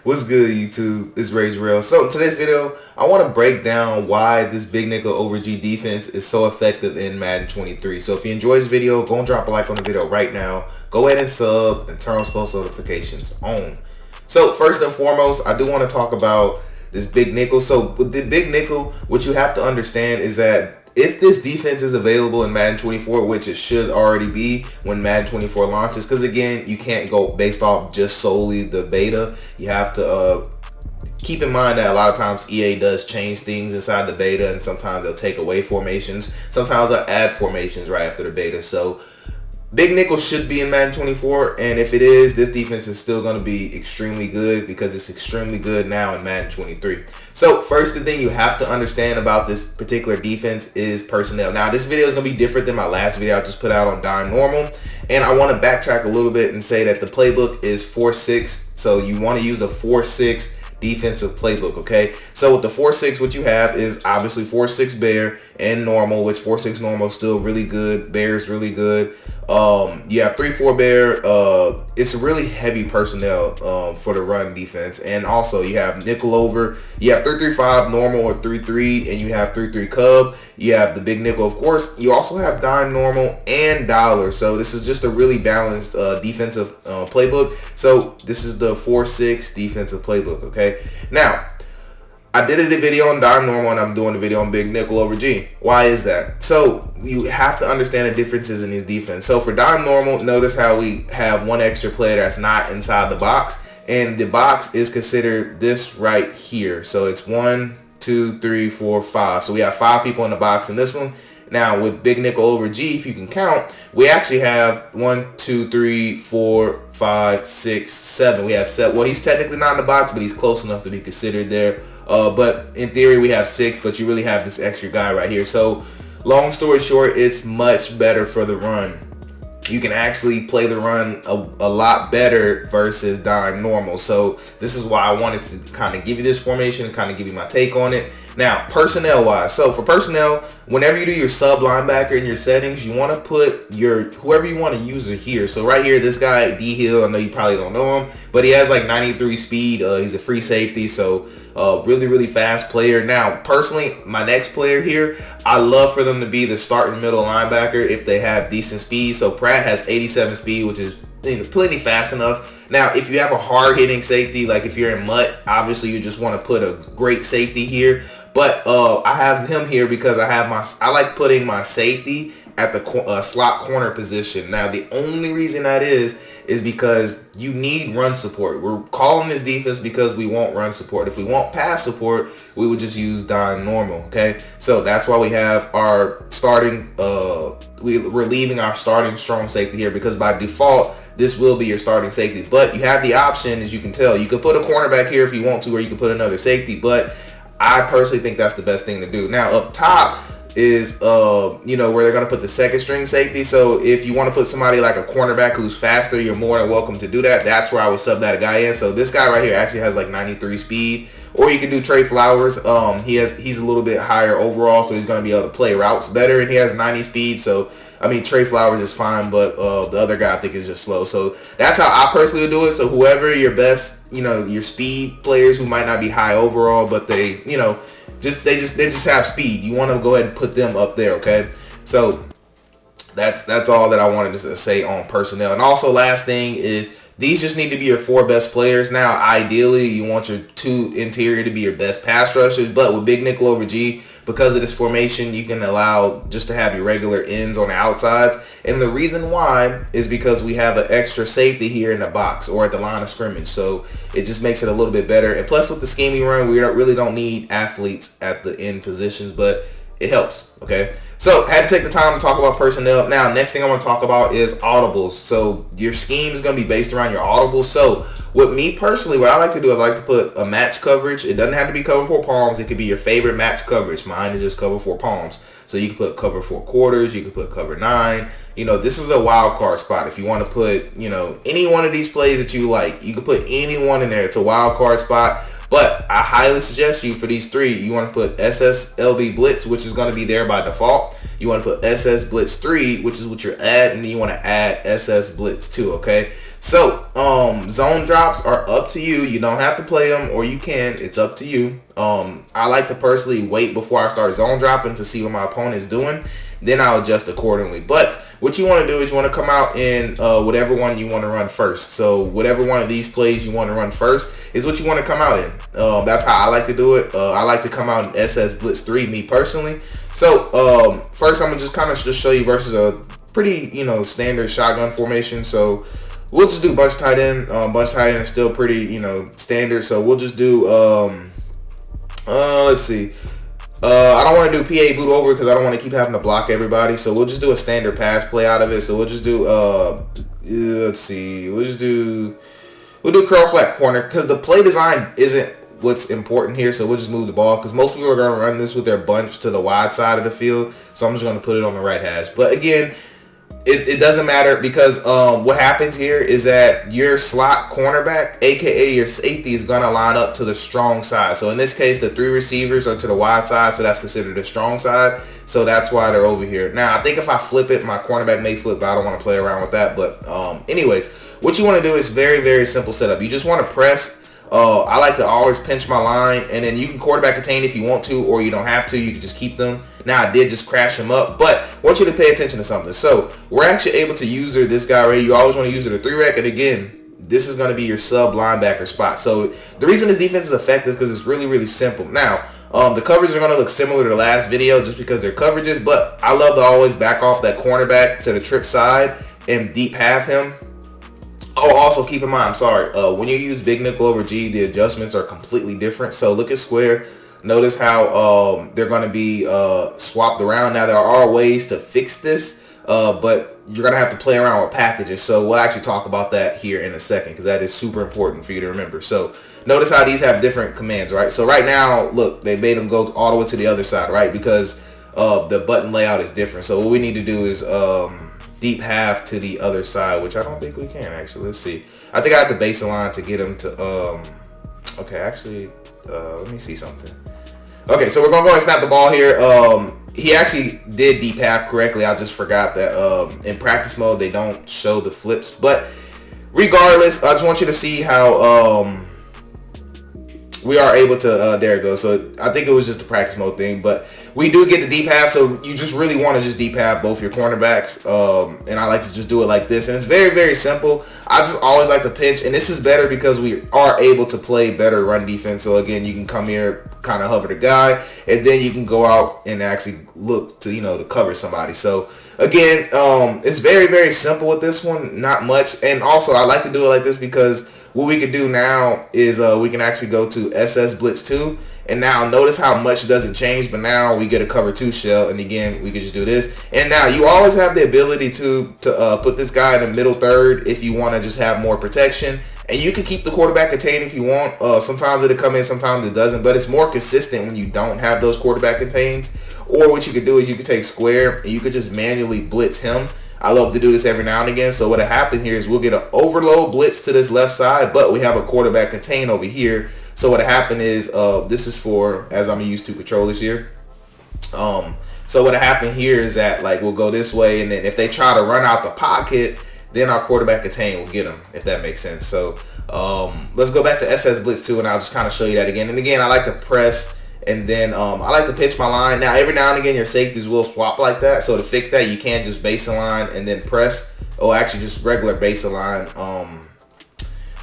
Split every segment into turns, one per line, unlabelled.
What's good, YouTube? It's Rage Rail. So in today's video, I want to break down why this big nickel over G defense is so effective in Madden 23. So if you enjoy this video, go and drop a like on the video right now. Go ahead and sub and turn on post notifications on. So first and foremost, I do want to talk about this big nickel. So with the big nickel, what you have to understand is that if this defense is available in Madden 24, which it should already be when Madden 24 launches, because again, you can't go based off just solely the beta. You have to keep in mind that a lot of times EA does change things inside the beta, and sometimes they'll take away formations. Sometimes they'll add formations right after the beta. So big nickel should be in Madden 24, and if it is, this defense is still going to be extremely good because it's extremely good now in Madden 23. So first, the thing you have to understand about this particular defense is personnel. Now, this video is going to be different than my last video I just put out on Dime Normal, and I want to backtrack a little bit and say that the playbook is 4-6, so you want to use the 4-6 defensive playbook. Okay, so with the 4-6, what you have is obviously 4-6 bear and normal, which 4-6 normal is still really good. Bear is really good. You have 3-4 bear. It's really heavy personnel for the run defense, and also you have nickel over. You have 3-3-5 normal or 3-3, and you have 3-3 cub. You have the big nickel, of course. You also have dime normal and dollar. So this is just a really balanced defensive playbook. So this is the 4-6 defensive playbook. Okay, now I did a video on dime normal, and I'm doing a video on big nickel over G. Why is that? So you have to understand the differences in these defense. So for dime normal, notice how we have one extra player that's not inside the box, and the box is considered this right here. So it's 1, 2, 3, 4, 5. So we have 5 people in the box in this one. Now with big nickel over G, if you can count, we actually have 1, 2, 3, 4, 5, 6, 7. We have 7. Well, he's technically not in the box, but he's close enough to be considered there. But in theory we have 6, but you really have this extra guy right here. So long story short, it's much better for the run. You can actually play the run a lot better versus dime normal. So this is why I wanted to kind of give you this formation and kind of give you my take on it. Now, personnel wise, so for personnel, whenever you do your sub linebacker in your settings, you want to put your whoever you want to use it here. So right here, this guy D Hill, I know you probably don't know him, but he has like 93 speed. He's a free safety, so really fast player. Now, personally, my next player here, I love for them to be the starting middle linebacker if they have decent speed. So Pratt has 87 speed, which is plenty fast enough. Now, if you have a hard-hitting safety, like if you're in MUT, obviously you just want to put a great safety here. But I have him here because I like putting my safety at the slot corner position. Now, the only reason that is because you need run support. We're calling this defense because we want run support. If we want pass support, we would just use dime normal. Okay, so that's why we have our starting. We're leaving our starting strong safety here because by default this will be your starting safety. But you have the option, as you can tell, you could put a cornerback here if you want to, or you could put another safety. But I personally think that's the best thing to do. Now up top is where they're gonna put the second string safety. So if you want to put somebody like a cornerback who's faster, you're more than welcome to do that. That's where I would sub that guy in. So this guy right here actually has like 93 speed. Or you can do Trey Flowers. He's a little bit higher overall, so he's gonna be able to play routes better, and he has 90 speed. So I mean, Trey Flowers is fine, but the other guy I think is just slow. So that's how I personally would do it. So whoever your best, your speed players who might not be high overall, but they just have speed. You want to go ahead and put them up there, okay? So that's all that I wanted to say on personnel. And also, last thing is, these just need to be your 4 best players. Now, ideally, you want your 2 interior to be your best pass rushers, but with big nickel over G, because of this formation, you can allow just to have your regular ends on the outsides. And the reason why is because we have an extra safety here in the box or at the line of scrimmage. So it just makes it a little bit better. And plus with the scheming run, we really don't need athletes at the end positions, but it helps, okay? So I had to take the time to talk about personnel. Now, next thing I want to talk about is audibles. So your scheme is going to be based around your audibles. So with me personally, what I like to do is I like to put a match coverage. It doesn't have to be cover 4 palms. It could be your favorite match coverage. Mine is just cover 4 palms. So you can put cover 4 quarters. You can put cover 9. This is a wild card spot. If you want to put, any one of these plays that you like, you can put any one in there. It's a wild card spot. But I highly suggest you for these 3, you want to put SSLB Blitz, which is going to be there by default. You want to put SS Blitz 3, which is what you're adding, and then you want to add SS Blitz 2, okay? So, zone drops are up to you. You don't have to play them, or you can. It's up to you. I like to personally wait before I start zone dropping to see what my opponent is doing. Then I'll adjust accordingly. But what you want to do is you want to come out in whatever one you want to run first. So whatever one of these plays you want to run first is what you want to come out in. That's how I like to do it. I like to come out in SS Blitz 3, me personally. So first I'm going to just kind of just show you versus a pretty, standard shotgun formation. So we'll just do bunch tight end. Bunch tight end is still pretty, standard. So we'll just do, let's see. I don't want to do PA boot over because I don't want to keep having to block everybody. So we'll just do a standard pass play out of it. So we'll just do, let's see. We'll do curl flat corner because the play design isn't what's important here. So we'll just move the ball because most people are going to run this with their bunch to the wide side of the field. So I'm just going to put it on the right hash. But again, it doesn't matter because what happens here is that your slot cornerback, aka your safety, is going to line up to the strong side. So in this case, the 3 receivers are to the wide side, so that's considered the strong side. So that's why they're over here. Now, I think if I flip it, my cornerback may flip, but I don't want to play around with that. But anyways, what you want to do is very, very simple setup. You just want to press. I like to always pinch my line, and then you can quarterback contain if you want to, or you don't have to. You can just keep them. Now, I did just crash them up, but I want you to pay attention to something. So we're actually able to use this guy right here. You always want to use the 3-rec, and again, this is going to be your sub linebacker spot. So the reason this defense is effective because it's really, really simple. Now, the coverages are going to look similar to the last video just because they're coverages, but I love to always back off that cornerback to the trip side and deep half him. Oh, also keep in mind, when you use big nickel over G, the adjustments are completely different. So look at square. Notice how they're going to be swapped around. Now, there are ways to fix this, but you're going to have to play around with packages. So we'll actually talk about that here in a second because that is super important for you to remember. So notice how these have different commands, right? So right now, look, they made them go all the way to the other side, right? Because the button layout is different. So what we need to do is deep half to the other side, which I don't think we can actually. Let's see. I think I have to base a line to get him to okay, actually let me see something. Okay, so we're gonna go and snap the ball here. He actually did deep half correctly. I just forgot that in practice mode they don't show the flips, but regardless, I just want you to see how we are able to there it goes. So I think it was just a practice mode thing, but we do get the deep half, so you just really want to just deep half both your cornerbacks, and I like to just do it like this, and it's very, very simple. I just always like to pinch, and this is better because we are able to play better run defense. So again, you can come here, kind of hover the guy, and then you can go out and actually look to to cover somebody. So again, it's very, very simple with this one, not much. And also I like to do it like this because what we can do now is we can actually go to SS Blitz 2. And now notice how much doesn't change, but now we get a cover 2 shell, and again we can just do this. And now you always have the ability to put this guy in the middle third if you want to just have more protection, and you can keep the quarterback contained if you want. Sometimes it'll come in, sometimes it doesn't, but it's more consistent when you don't have those quarterback contains. Or what you could do is you could take square and you could just manually blitz him. I love to do this every now and again. So what'll happen here is we'll get an overload blitz to this left side, but we have a quarterback contain over here. So what happened is, this is for, as I'm used to controllers here. So what happened here is that, like, we'll go this way, and then if they try to run out the pocket, then our quarterback contain will get them, if that makes sense. So let's go back to SS Blitz 2, and I'll just kind of show you that again. And again, I like to press, and then I like to pitch my line. Now, every now and again, your safeties will swap like that. So to fix that, you can't just base a line and then press, or actually just regular base a line.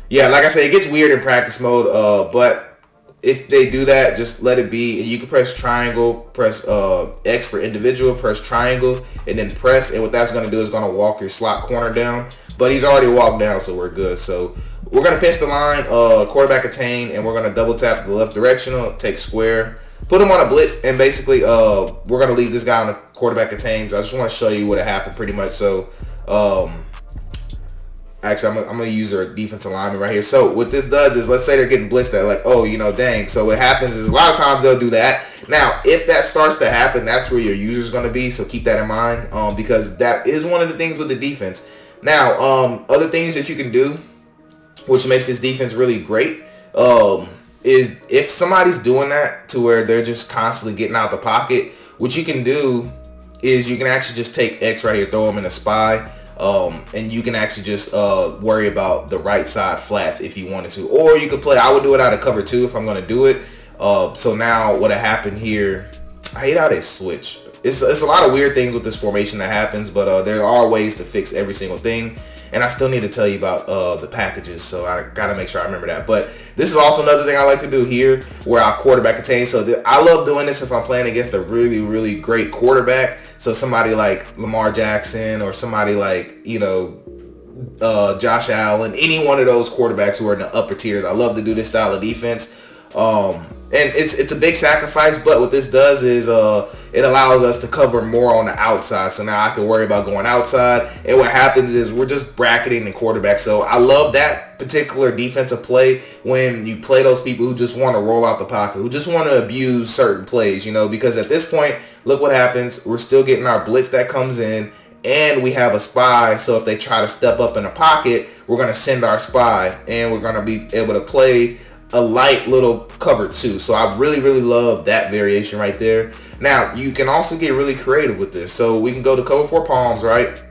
Yeah, like I said, it gets weird in practice mode, but if they do that, just let it be. And you can press triangle, press X for individual, press triangle, and then press. And what that's going to do is going to walk your slot corner down. But he's already walked down, so we're good. So we're going to pinch the line, quarterback attain, and we're going to double tap the left directional, take square, put him on a blitz, and basically we're going to leave this guy on the quarterback attain. So I just want to show you what happened pretty much. So actually, I'm going to use our defensive lineman right here. So what this does is, let's say they're getting blitzed at, like, oh, dang. So what happens is a lot of times they'll do that. Now, if that starts to happen, that's where your user's going to be. So keep that in mind, because that is one of the things with the defense. Now, other things that you can do, which makes this defense really great, is if somebody's doing that to where they're just constantly getting out the pocket, what you can do is you can actually just take X right here, throw them in a spy. And you can actually just worry about the right side flats if you wanted to, or you could play. I would do it out of cover 2 if I'm going to do it. So now what happened here, I hate how they switch. It's a lot of weird things with this formation that happens, but there are ways to fix every single thing. And I still need to tell you about the packages, so I gotta make sure I remember that. But this is also another thing I like to do here, where I quarterback attain. So I love doing this if I'm playing against a really, really great quarterback. So somebody like Lamar Jackson, or somebody like, you know, Josh Allen, any one of those quarterbacks who are in the upper tiers. I love to do this style of defense. And it's a big sacrifice, but what this does is it allows us to cover more on the outside. So now I can worry about going outside, and what happens is we're just bracketing the quarterback. So I love that particular defensive play when you play those people who just want to roll out the pocket, who just want to abuse certain plays, you know, because at this point, look what happens. We're still getting our blitz that comes in, and we have a spy. So if they try to step up in the pocket, we're going to send our spy, and we're going to be able to play a light little cover 2. So I really, really love that variation right there. Now, you can also get really creative with this. So we can go to cover 4 palms, right?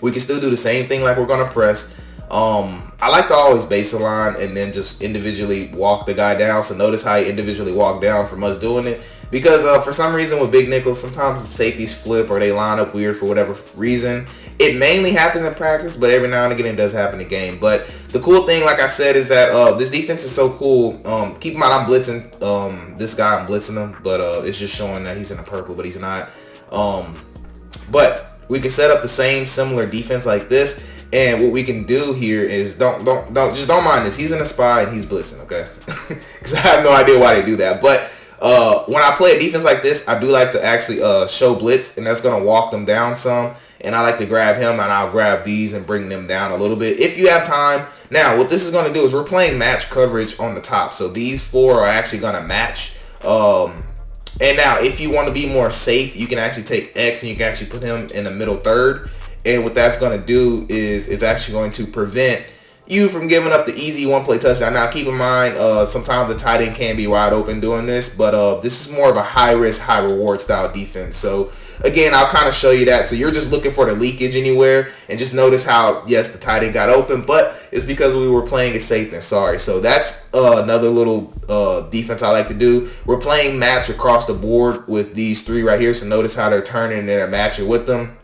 We can still do the same thing like we're going to press. I like to always base a line and then just individually walk the guy down. So notice how he individually walked down from us doing it. Because for some reason with big nickels, sometimes the safeties flip or they line up weird for whatever reason. It mainly happens in practice, but every now and again it does happen in game. But the cool thing, like I said, is that this defense is so cool. Keep in mind, I'm blitzing this guy. I'm blitzing him, but it's just showing that he's in the purple, but he's not. But we can set up the same similar defense like this. And what we can do here is don't mind this. He's in a spy and he's blitzing, okay? Because I have no idea why they do that. But when I play a defense like this, I do like to actually show blitz, and that's going to walk them down some. And I like to grab him, and I'll grab these and bring them down a little bit if you have time. Now, what this is going to do is we're playing match coverage on the top. So these 4 are actually going to match. And now, if you want to be more safe, you can actually take X and you can actually put him in the middle third. And what that's going to do is it's actually going to prevent you from giving up the easy one-play touchdown. Now, keep in mind, sometimes the tight end can be wide open doing this, but this is more of a high-risk, high-reward style defense. So, again, I'll kind of show you that. So, you're just looking for the leakage anywhere, and just notice how, yes, the tight end got open, but it's because we were playing it safe than sorry. So, that's another little defense I like to do. We're playing match across the board with these 3 right here, so notice how they're turning and they're matching with them.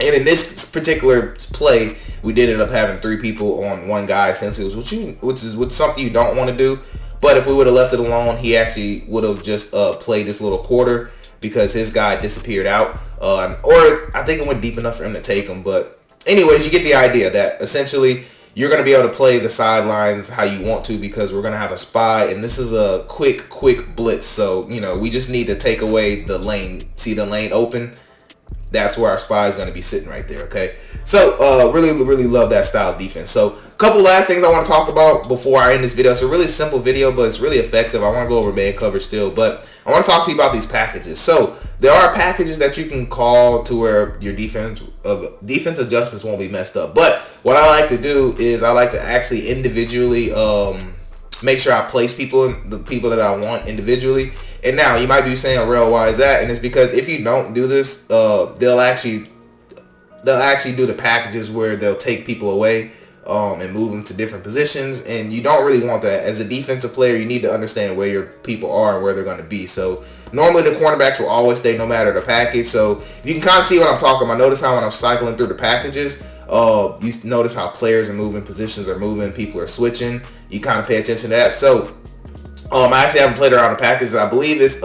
And in this particular play, we did end up having 3 people on one guy, essentially, which is something you don't want to do. But if we would have left it alone, he actually would have just played this little quarter because his guy disappeared out. Or I think it went deep enough for him to take him. But anyways, you get the idea that essentially you're going to be able to play the sidelines how you want to because we're going to have a spy. And this is a quick blitz. So, you know, we just need to take away the lane. See the lane open? That's where our spy is going to be sitting right there, okay? So, really, really love that style of defense. So, a couple last things I want to talk about before I end this video. It's a really simple video, but it's really effective. I want to go over man coverage still, but I want to talk to you about these packages. So, there are packages that you can call to where your defense adjustments won't be messed up. But what I like to do is I like to actually individually make sure I place the people that I want individually. And now you might be saying, "Real, why is that?" And it's because if you don't do this, they'll actually do the packages where they'll take people away and move them to different positions, and you don't really want that. As a defensive player, you need to understand where your people are and where they're going to be. So normally the cornerbacks will always stay no matter the package. So you can kind of see what I'm talking about. Notice how when I'm cycling through the packages, you notice how players are moving, positions are moving, people are switching. You kind of pay attention to that. So I actually haven't played around the packages. I believe it's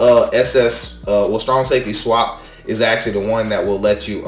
strong safety swap is actually the one that will let you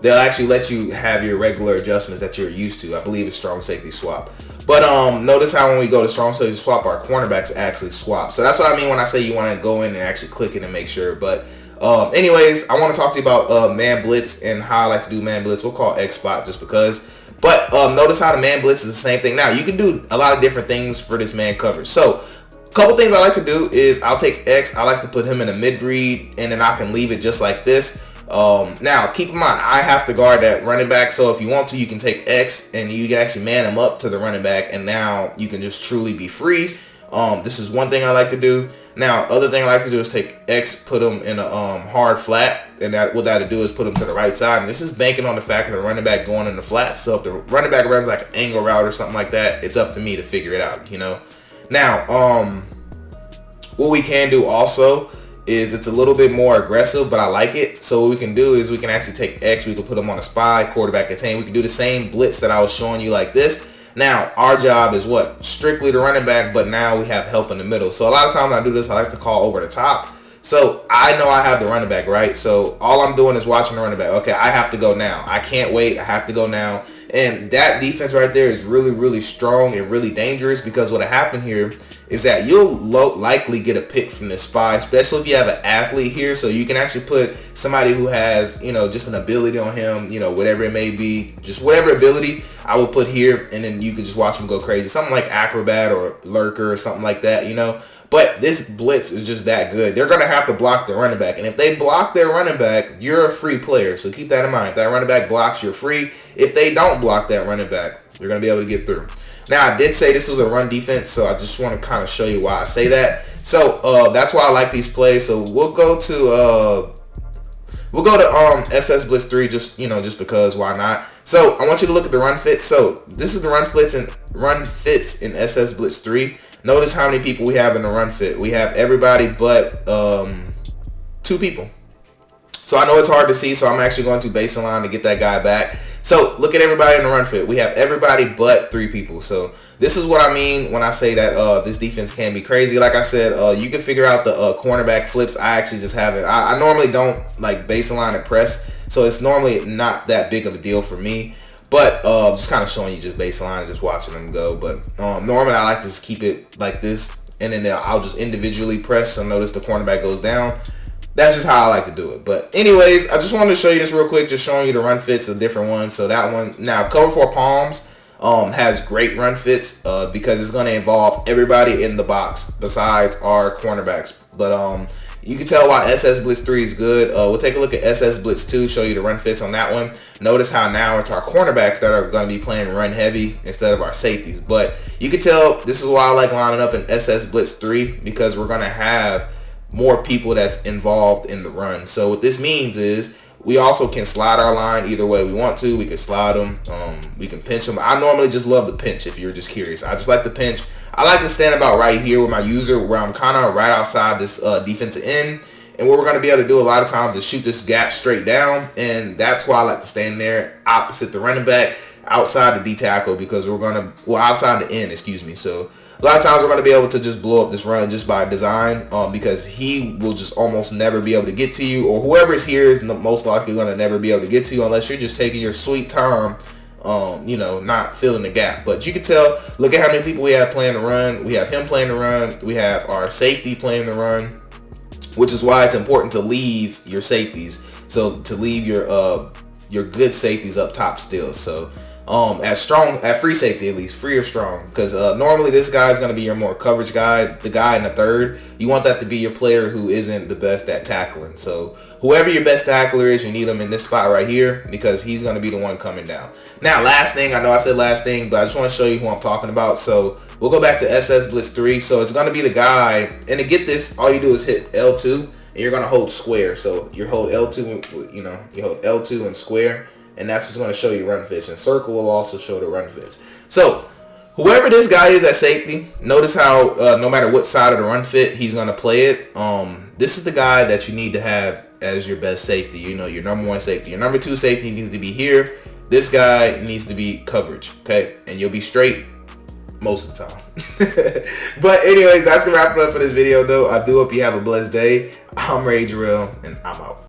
they'll actually let you have your regular adjustments that you're used to. I believe it's strong safety swap. But notice how when we go to strong safety swap, our cornerbacks actually swap. So that's what I mean when I say you want to go in and actually click it and make sure. But anyways, I want to talk to you about man blitz and how I like to do man blitz. We'll call X spot just because. But notice how the man blitz is the same thing. Now, you can do a lot of different things for this man coverage. So, a couple things I like to do is I'll take X. I like to put him in a mid-read, and then I can leave it just like this. Now, keep in mind, I have to guard that running back. So, if you want to, you can take X, and you can actually man him up to the running back, and now you can just truly be free. This is one thing I like to do. Now, other thing I like to do is take X, put them in a hard flat, and what that'll do is put them to the right side. And this is banking on the fact that the running back going in the flat. So if the running back runs like an angle route or something like that, it's up to me to figure it out, you know. Now, what we can do also is it's a little bit more aggressive, but I like it. So what we can do is we can actually take X, we can put them on a spy, quarterback attain. We can do the same blitz that I was showing you like this. Now, our job is what? Strictly the running back, but now we have help in the middle. So a lot of times when I do this, I like to call over the top. So I know I have the running back, right? So all I'm doing is watching the running back. Okay, I have to go now. I can't wait. I have to go now. And that defense right there is really, really strong and really dangerous, because what'll happen here is that you'll likely get a pick from this spy, especially if you have an athlete here. So you can actually put somebody who has, you know, just an ability on him, you know, whatever it may be, just whatever ability I would put here, and then you can just watch him go crazy. Something like acrobat or lurker or something like that, you know. But this blitz is just that good. They're going to have to block the running back. And if they block their running back, you're a free player. So keep that in mind. If that running back blocks, you're free. If they don't block that running back, you're going to be able to get through. Now, I did say this was a run defense, so I just want to kind of show you why I say that. So that's why I like these plays. So we'll go to SS Blitz 3, just because, why not? So I want you to look at the run fit. So this is the run fits in SS Blitz 3. Notice how many people we have in the run fit. We have everybody but 2 people. So I know it's hard to see, so I'm actually going to baseline to get that guy back. So look at everybody in the run fit. We have everybody but 3 people. So this is what I mean when I say that this defense can be crazy. Like I said, you can figure out the cornerback flips. I actually just have it. I normally don't like baseline and press, so it's normally not that big of a deal for me. But just kind of showing you just baseline and just watching them go. But normally I like to just keep it like this, and then I'll just individually press. So notice the cornerback goes down. That's just how I like to do it. But anyways, I just wanted to show you this real quick, just showing you the run fits of different ones. So that one, now cover 4 palms has great run fits because it's going to involve everybody in the box besides our cornerbacks. But you can tell why SS Blitz 3 is good. We'll take a look at SS Blitz 2, show you the run fits on that one. Notice how now it's our cornerbacks that are going to be playing run heavy instead of our safeties. But you can tell this is why I like lining up in SS Blitz 3, because we're going to have more people that's involved in the run. So what this means is we also can slide our line either way we want to. We can slide them. We can pinch them. I normally just love the pinch if you're just curious. I just like the pinch. I like to stand about right here with my user, where I'm kind of right outside this defensive end. And what we're going to be able to do a lot of times is shoot this gap straight down. And that's why I like to stand there opposite the running back, outside the D tackle, because we're going to, well, outside the end, excuse me. So a lot of times we're going to be able to just blow up this run just by design, because he will just almost never be able to get to you, or whoever's here is most likely going to never be able to get to you unless you're just taking your sweet time, not filling the gap. But you can tell, look at how many people we have playing the run. We have him playing the run. We have our safety playing the run, which is why it's important to leave your safeties. So to leave your good safeties up top still. So at free safety, at least free or strong, because normally this guy is going to be your more coverage guy, the guy in the third. You want that to be your player who isn't the best at tackling. So whoever your best tackler is, you need him in this spot right here, because he's going to be the one coming down. Now, last thing, I know I said last thing, but I just want to show you who I'm talking about. So we'll go back to SS Blitz 3. So it's going to be the guy, and to get this, all you do is hit L2, and you're going to hold square. So you hold L2, you hold L2 and square. And that's what's going to show you run fits. And circle will also show the run fits. So whoever this guy is at safety, notice how no matter what side of the run fit, he's going to play it. This is the guy that you need to have as your best safety. Your number 1 safety. Your number 2 safety needs to be here. This guy needs to be coverage. Okay? And you'll be straight most of the time. But anyways, that's going to wrap it up for this video, though. I do hope you have a blessed day. I'm Ray Jarrell, and I'm out.